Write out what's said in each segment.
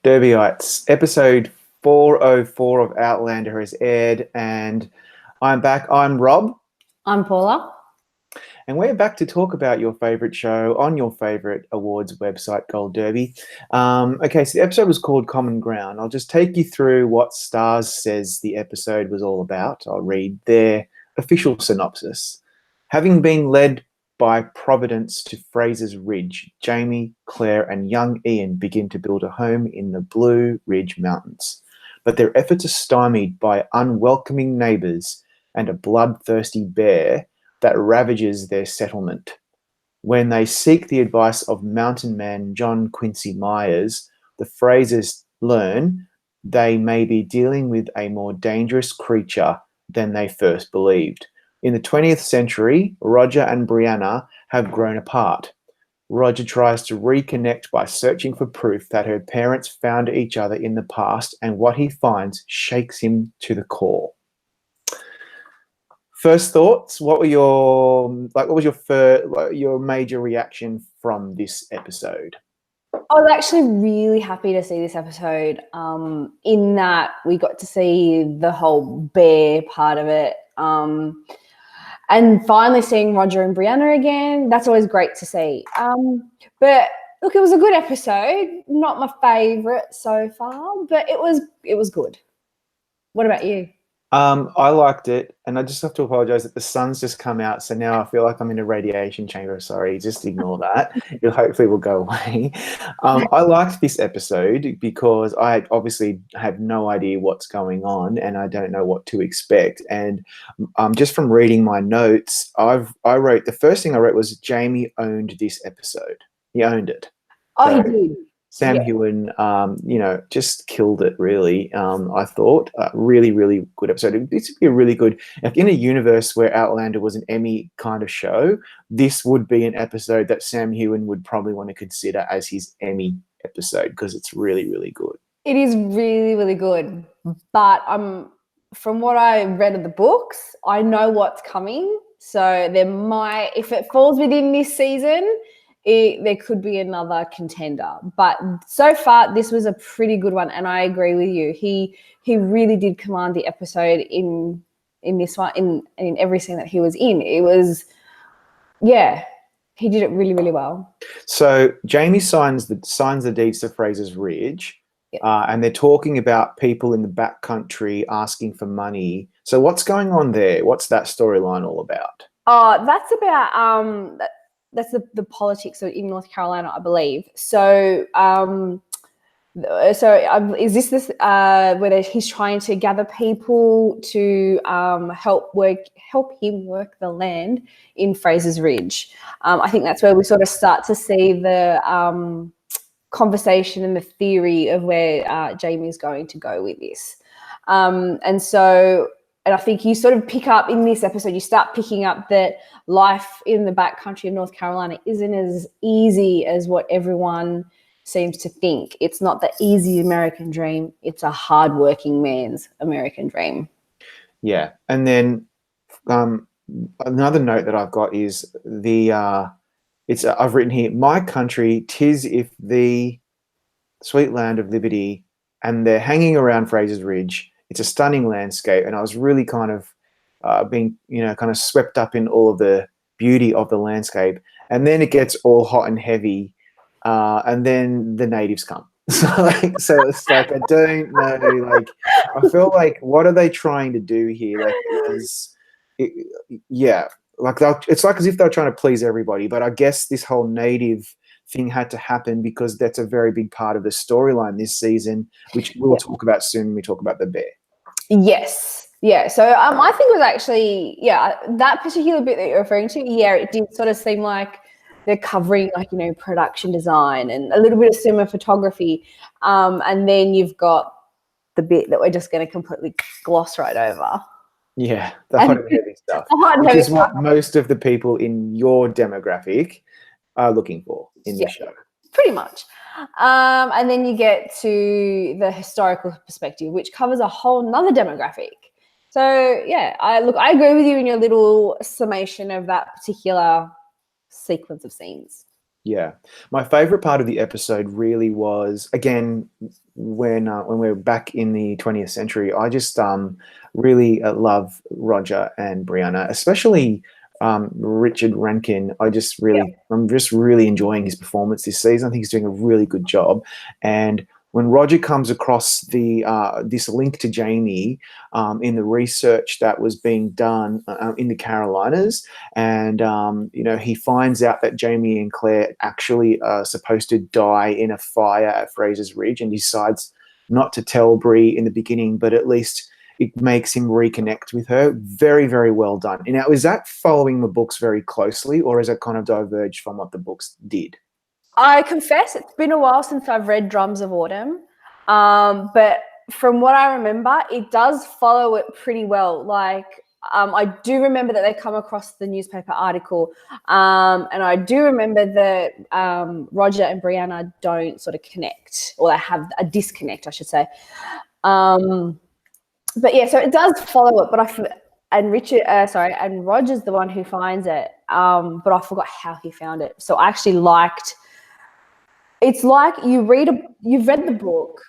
Derbyites, episode 404 of Outlander has aired, and I'm back. I'm Rob. I'm Paula. And we're back to talk about your favourite show on your favourite awards website, Gold Derby. Okay, so the episode was called Common Ground. I'll just take you through what Starz says the episode was all about. I'll read their official synopsis. Having been led by Providence to Fraser's Ridge, Jamie, Claire, and young Ian begin to build a home in the Blue Ridge Mountains. But their efforts are stymied by unwelcoming neighbours and a bloodthirsty bear that ravages their settlement. When they seek the advice of mountain man John Quincy Myers, the Frasers learn they may be dealing with a more dangerous creature than they first believed. In the 20th century, Roger and Brianna have grown apart. Roger tries to reconnect by searching for proof that her parents found each other in the past, and what he finds shakes him to the core. First thoughts, what was your major reaction from this episode? I was actually really happy to see this episode, in that we got to see the whole bear part of it. And finally seeing Roger and Brianna again, that's always great to see. But look, it was a good episode. Not my favourite so far, but it was good. What about you? I liked it, and I just have to apologise that the sun's just come out, so now I feel like I'm in a radiation chamber. Sorry, just ignore that. It hopefully will go away. I liked this episode because I obviously have no idea what's going on, and I don't know what to expect. And just from reading my notes, I wrote, the first thing I wrote was Jamie owned this episode. He owned it. Oh, he did. Sam Heughan, just killed it, really. I thought really, really good episode. This would be a really good, like, in a universe where Outlander was an Emmy kind of show, this would be an episode that Sam Heughan would probably want to consider as his Emmy episode because it's really, really good. It is really, really good. But from what I read of the books, I know what's coming. So there might, if it falls within this season, there could be another contender. But so far, this was a pretty good one, and I agree with you. He really did command the episode in this one, in every scene that he was in. It was, yeah, he did it really, really well. So Jamie signs the deeds to Fraser's Ridge, and they're talking about people in the backcountry asking for money. So what's going on there? What's that storyline all about? That's about that's the politics in North Carolina, I believe. So, is this where he's trying to gather people to help him work the land in Fraser's Ridge? I think that's where we sort of start to see the conversation and the theory of where Jamie's going to go with this. And I think you sort of pick up in this episode, you start picking up that life in the backcountry of North Carolina isn't as easy as what everyone seems to think. It's not the easy American dream. It's a hardworking man's American dream. Yeah. And then another note that I've got is I've written here, my country, 'tis if the sweet land of liberty, and they're hanging around Fraser's Ridge. It's a stunning landscape, and I was really kind of being, kind of swept up in all of the beauty of the landscape. And then it gets all hot and heavy, and then the natives come. So it's like I don't know. Like, I feel like, what are they trying to do here? Like, it's like as if they're trying to please everybody. But I guess this whole native thing had to happen because that's a very big part of the storyline this season, which we'll talk about soon when we talk about the bear. Yes. Yeah. So I think it was actually, that particular bit that you're referring to, it did sort of seem like they're covering, like, production design and a little bit of cinematography. And then you've got the bit that we're just going to completely gloss right over. Yeah, the hot and heavy stuff, which is what most of the people in your demographic are looking for in the show. Pretty much. And then you get to the historical perspective, which covers a whole nother demographic. So, I agree with you in your little summation of that particular sequence of scenes. Yeah, my favorite part of the episode really was again when we're back in the 20th century. I just really love Roger and Brianna, especially Richard Rankin. I'm just really enjoying his performance this season. I think he's doing a really good job. And when Roger comes across the this link to Jamie in the research that was being done in the Carolinas, and he finds out that Jamie and Claire actually are supposed to die in a fire at Fraser's Ridge, and decides not to tell Bree in the beginning, but at least it makes him reconnect with her. Very, very well done. Now, is that following the books very closely, or is it kind of diverged from what the books did? I confess it's been a while since I've read Drums of Autumn, but from what I remember, it does follow it pretty well. Like, I do remember that they come across the newspaper article, and I do remember that Roger and Brianna don't sort of connect, or they have a disconnect, I should say. But yeah, so it does follow it, but and Roger's the one who finds it, but I forgot how he found it. So I actually liked. It's like you've read the book,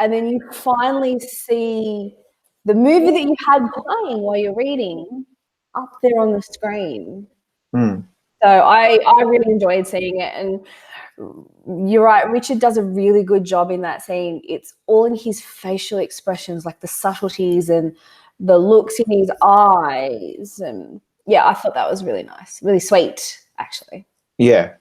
and then you finally see the movie that you had playing while you're reading up there on the screen. Mm. So I really enjoyed seeing it, and you're right, Richard does a really good job in that scene. It's all in his facial expressions, like the subtleties and the looks in his eyes, and yeah, I thought that was really nice, really sweet, actually. Yeah.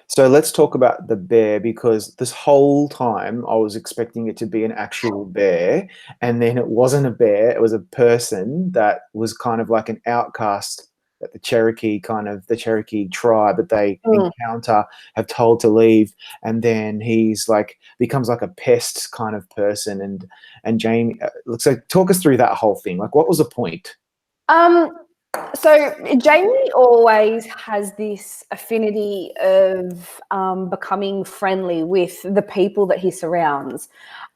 So let's talk about the bear, because this whole time I was expecting it to be an actual bear, and then it wasn't a bear. It was a person that was kind of like an outcast that the Cherokee tribe that they encounter have told to leave, and then he's like becomes like a pest kind of person, and Jamie looks like, talk us through that whole thing. Like, what was the point? So Jamie always has this affinity of becoming friendly with the people that he surrounds.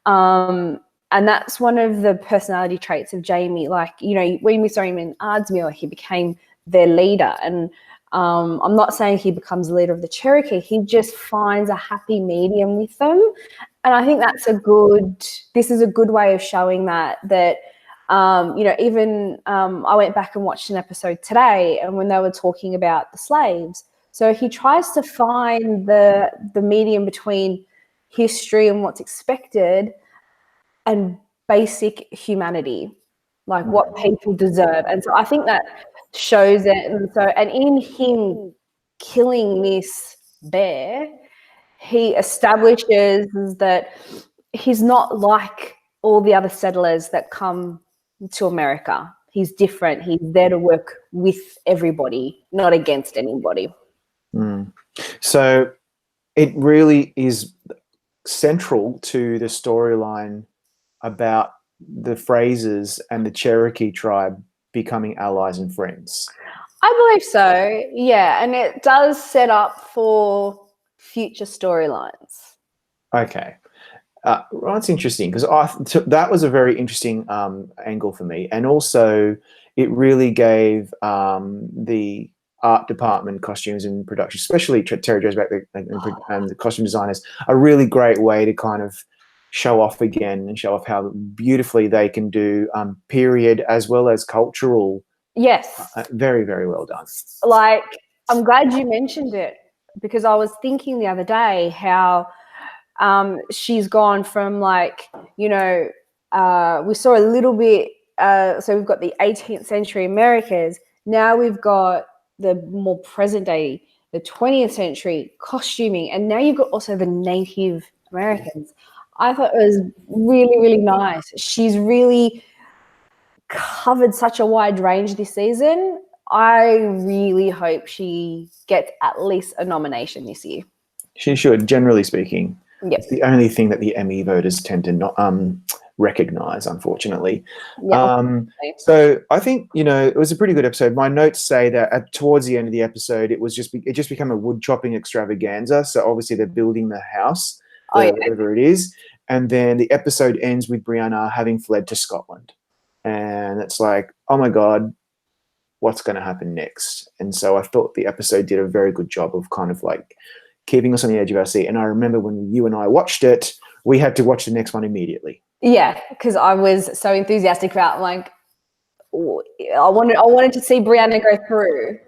And that's one of the personality traits of Jamie. Like, when we saw him in Ardsmuir, he became their leader. And I'm not saying he becomes the leader of the Cherokee. He just finds a happy medium with them. And I think this is a good way of showing that even I went back and watched an episode today, and when they were talking about the slaves, so he tries to find the medium between history and what's expected and basic humanity, like what people deserve. And so I think that shows it. And in him killing this bear, he establishes that he's not like all the other settlers that come to America. He's different. He's there to work with everybody, not against anybody. So it really is central to the storyline about the Frasers and the Cherokee tribe becoming allies and friends. I believe so, yeah, and it does set up for future storylines. Okay. Well, that's interesting, because that was a very interesting angle for me, and also it really gave the art department, costumes and production, especially Terry Jones back there and the costume designers, a really great way to kind of show off again and show off how beautifully they can do period as well as cultural. Yes. Very, very well done. Like, I'm glad you mentioned it, because I was thinking the other day how she's gone from we saw a little bit, so we've got the 18th century Americas, now we've got the more present day, the 20th century costuming, and now you've got also the Native Americans. I thought it was really, really nice. She's really covered such a wide range this season. I really hope she gets at least a nomination this year. She should, generally speaking. Yep. It's the only thing that the Emmy voters tend to not recognize, unfortunately. Yeah. So I think, it was a pretty good episode. My notes say that towards the end of the episode, it just became a wood chopping extravaganza. So obviously they're building the house, whatever it is. And then the episode ends with Brianna having fled to Scotland. And it's like, oh my God, what's going to happen next. And so I thought the episode did a very good job of kind of like keeping us on the edge of our seat. And I remember when you and I watched it, we had to watch the next one immediately. Yeah, because I was so enthusiastic about like I wanted to see Brianna go through.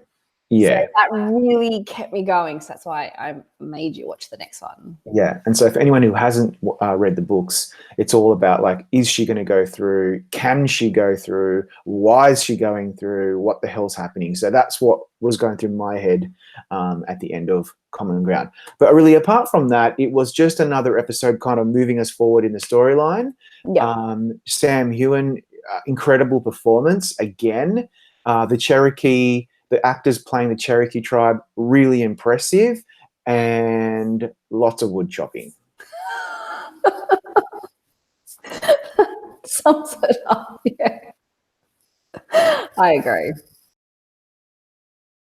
Yeah. So that really kept me going. So that's why I made you watch the next one. Yeah. And so for anyone who hasn't read the books, it's all about like, is she going to go through? Can she go through? Why is she going through? What the hell's happening? So that's what was going through my head at the end of Common Ground. But really, apart from that, it was just another episode kind of moving us forward in the storyline. Yeah. Sam Heughan, incredible performance again. The Cherokee, the actors playing the Cherokee tribe, really impressive, and lots of wood chopping. Sums it up. Yeah. I agree.